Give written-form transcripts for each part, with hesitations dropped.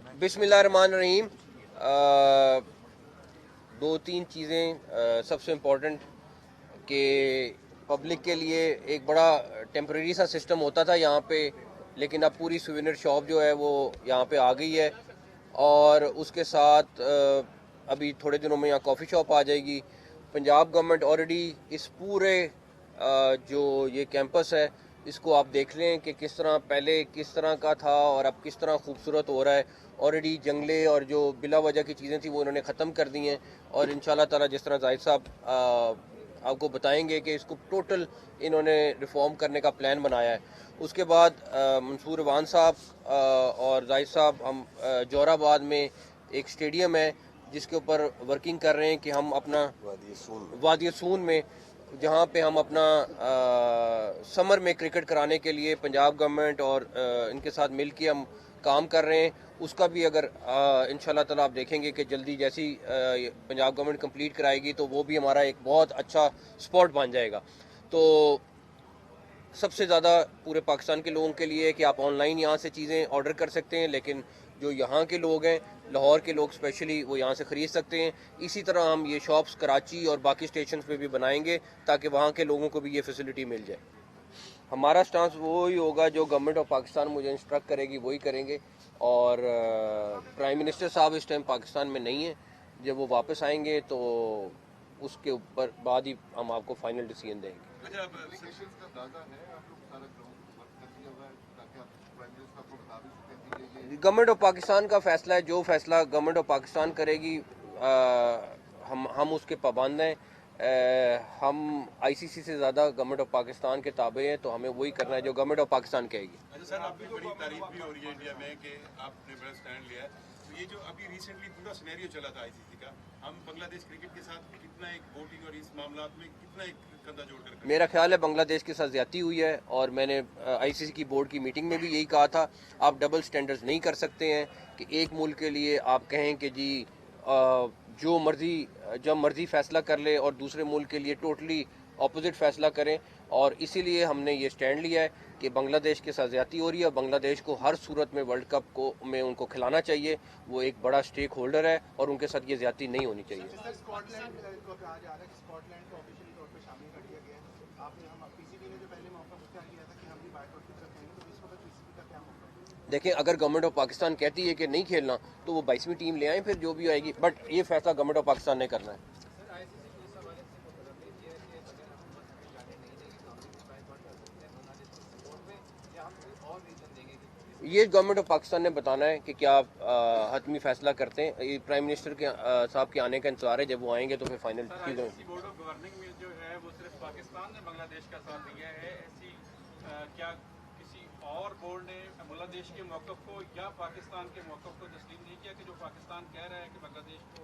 बिस्मिल्लाहिर्रहमानिर्रहीम। दो तीन चीज़ें सबसे इम्पोर्टेंट कि पब्लिक के लिए एक बड़ा टेम्परेरी सा सिस्टम होता था यहाँ पे, लेकिन अब पूरी सुवेनियर शॉप जो है वो यहाँ पे आ गई है। और उसके साथ अभी थोड़े दिनों में यहाँ कॉफ़ी शॉप आ जाएगी। पंजाब गवर्नमेंट ऑलरेडी इस पूरे जो ये कैंपस है इसको आप देख लें कि किस तरह पहले किस तरह का था और अब किस तरह खूबसूरत हो रहा है। ऑलरेडी जंगले और जो बिला वजह की चीज़ें थी वो इन्होंने ख़त्म कर दी हैं, और इंशाल्लाह ताला जिस तरह जाहिद साहब आपको बताएंगे कि इसको टोटल इन्होंने रिफॉर्म करने का प्लान बनाया है। उसके बाद मंसूर रवान साहब और जाहिद साहब हम जोराबाद में एक स्टेडियम है जिसके ऊपर वर्किंग कर रहे हैं कि हम अपना वादी सून में जहाँ पे हम अपना समर में क्रिकेट कराने के लिए पंजाब गवर्नमेंट और इनके साथ मिल के हम काम कर रहे हैं। उसका भी अगर इंशाल्लाह ताला आप देखेंगे कि जल्दी जैसी पंजाब गवर्नमेंट कंप्लीट कराएगी तो वो भी हमारा एक बहुत अच्छा स्पॉट बन जाएगा। तो सबसे ज़्यादा पूरे पाकिस्तान के लोगों के लिए है कि आप ऑनलाइन यहाँ से चीज़ें ऑर्डर कर सकते हैं, लेकिन जो यहाँ के लोग हैं, लाहौर के लोग स्पेशली, वो यहाँ से ख़रीद सकते हैं। इसी तरह हम ये शॉप्स कराची और बाकी स्टेशन पे भी बनाएंगे ताकि वहाँ के लोगों को भी ये फैसिलिटी मिल जाए। हमारा स्टांस वो ही होगा जो गवर्नमेंट ऑफ पाकिस्तान मुझे इंस्ट्रक्ट करेगी वही करेंगे। और प्राइम मिनिस्टर साहब इस टाइम पाकिस्तान में नहीं है, जब वो वापस आएंगे तो उसके ऊपर बाद ही हम आपको फाइनल डिसीजन देंगे। गवर्नमेंट ऑफ पाकिस्तान का फैसला है, जो फैसला गवर्नमेंट ऑफ पाकिस्तान करेगी हम उसके पाबंद हैं। हम आईसीसी से ज़्यादा गवर्नमेंट ऑफ पाकिस्तान के ताबे हैं, तो हमें वही करना है जो गवर्नमेंट ऑफ पाकिस्तान कहेगी। अच्छा सर, आपकी बड़ी तारीफ भी हो रही है इंडिया में कि आपने बड़ा स्टैंड लिया है। तो ये जो अभी रिसेंटली पूरा सिनेरियो चला था आईसीसी का, हम बांग्लादेश क्रिकेट के साथ कितना एक वोटिंग और इस मामला में कितना एक कंधा जोड़कर, मेरा ख्याल है बांग्लादेश के साथ ज्यादती हुई है, और मैंने आईसीसी की बोर्ड की मीटिंग में भी यही कहा था। आप डबल स्टैंडर्ड्स नहीं कर सकते हैं कि एक मुल्क के लिए आप कहें कि जी जो मर्जी जब मर्जी फैसला कर ले और दूसरे मुल्क के लिए टोटली अपोजिट फैसला करें। और इसीलिए हमने ये स्टैंड लिया है कि बांग्लादेश के साथ ज्यादती हो रही है। बांग्लादेश को हर सूरत में वर्ल्ड कप को में उनको खिलाना चाहिए, वो एक बड़ा स्टेक होल्डर है और उनके साथ ये ज्यादती नहीं होनी चाहिए। देखें, अगर गवर्नमेंट ऑफ पाकिस्तान कहती है कि नहीं खेलना तो वो 22वीं टीम ले आए, फिर जो भी आएगी, बट ये फैसला गवर्नमेंट ऑफ पाकिस्तान ने करना है। ये गवर्नमेंट ऑफ पाकिस्तान ने बताना है कि क्या हतमी फैसला करते हैं। ये प्राइम मिनिस्टर के साहब के आने का इंतजार है, जब वो आएंगे तो फिर फाइनल चीज़ें। बोर्ड ऑफ गवर्निंग में जो है वो सिर्फ पाकिस्तान ने बांग्लादेश का साथ दिया है, ऐसी क्या किसी और बोर्ड ने बांग्लादेश के मौक़िफ़ को या पाकिस्तान के मौक़िफ़ को तस्लीम नहीं किया कि जो पाकिस्तान कह रहा है कि बांग्लादेश को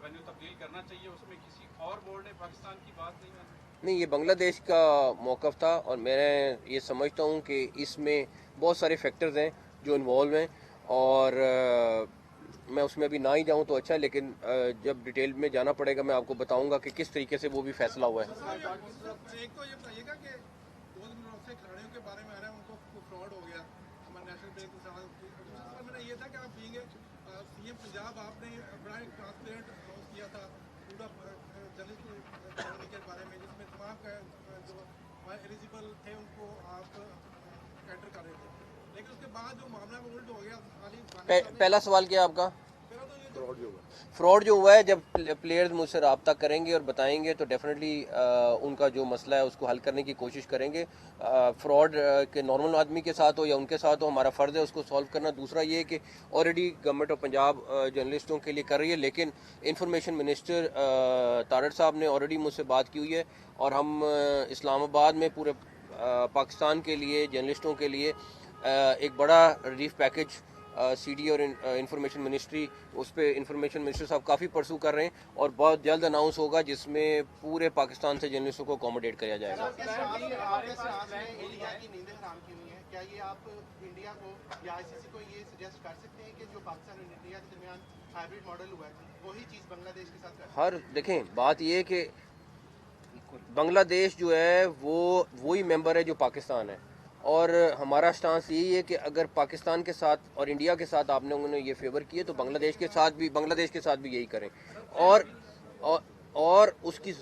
वेन्यू तब्दील करना चाहिए, उसमें किसी और बोर्ड ने पाकिस्तान की बात नहीं मानी? नहीं, ये बांग्लादेश का मौक़िफ़ था, और मैं ये समझता हूँ कि इसमें बहुत सारे फैक्टर्स हैं जो इन्वॉल्व हैं, और मैं उसमें अभी ना ही जाऊँ तो अच्छा है, लेकिन जब डिटेल में जाना पड़ेगा मैं आपको बताऊँगा कि किस तरीके से वो भी फैसला हुआ है। एक तो ये बताइएगा कि 2 दिन से खिलाड़ियों के बारे में आ रहा है उनको फ्रॉड हो गया हमारे नेशनल बैंक के साथ। दूसरा मेरा ये था कि आप बीइंग सीएम पंजाब, आपने बड़ा एक ट्रांसपेरेंट अनाउंस किया था पूरा जर्नलिस्ट कॉलोनी के बारे में, जिसमें तमाम जो एलिजिबल थे उनको आप कैटर कर रहे थे, लेकिन उसके बाद जो मामला में उल्ट हो गया। पहला सवाल क्या आपका? फ्रॉड जो हुआ है, जब प्लेयर्स मुझसे रब्ता करेंगे और बताएंगे तो डेफिनेटली उनका जो मसला है उसको हल करने की कोशिश करेंगे। फ्रॉड के नॉर्मल आदमी के साथ हो या उनके साथ हो, हमारा फ़र्ज़ है उसको सॉल्व करना। दूसरा ये कि ऑलरेडी गवर्नमेंट ऑफ पंजाब जर्नलिस्टों के लिए कर रही है, लेकिन इंफॉर्मेशन मिनिस्टर तारड़ साहब ने ऑलरेडी मुझसे बात की हुई है, और हम इस्लामाबाद में पूरे पाकिस्तान के लिए जर्नलिस्टों के लिए एक बड़ा रिलीफ पैकेज सीडी और इंफॉर्मेशन मिनिस्ट्री, उस पर इंफॉर्मेशन मिनिस्टर साहब काफ़ी परसू कर रहे हैं, और बहुत जल्द अनाउंस होगा जिसमें पूरे पाकिस्तान से जर्नलिस्टों को अकोमोडेट किया जाएगा। क्या ये आप इंडिया को या आईसीसी को ये सजेस्ट कर सकते हैं कि जो पाकिस्तान और इंडिया के दरमियान हाइब्रिड मॉडल हुआ है वही चीज़ बांग्लादेश के साथ करें? हर देखें, बात ये है कि बांग्लादेश जो है वो वही मेंबर है जो पाकिस्तान है। और हमारा स्टांस यही है कि अगर पाकिस्तान के साथ और इंडिया के साथ आपने उन्होंने ये फेवर किए तो बांग्लादेश के साथ भी यही करें। और उसकी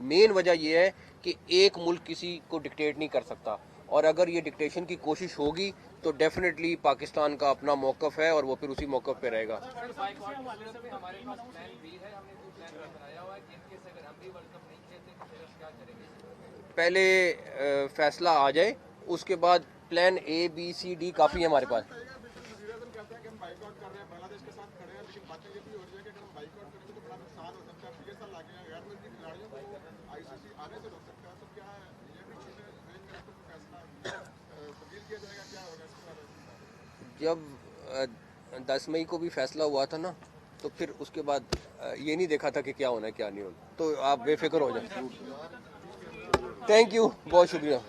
मेन वजह यह है कि एक मुल्क किसी को डिक्टेट नहीं कर सकता, और अगर ये डिक्टेशन की कोशिश होगी तो डेफिनेटली पाकिस्तान का अपना मौक़िफ़ है और वो फिर उसी मौक़िफ़ पे रहेगा। पहले फैसला आ जाए, उसके बाद plan A B C D काफ़ी है हमारे पास। जब 10 मई को भी फैसला हुआ था ना, तो फिर उसके बाद ये नहीं देखा था कि क्या होना है क्या नहीं होना, तो आप बेफिक्र हो जाए। थैंक यू, बहुत शुक्रिया।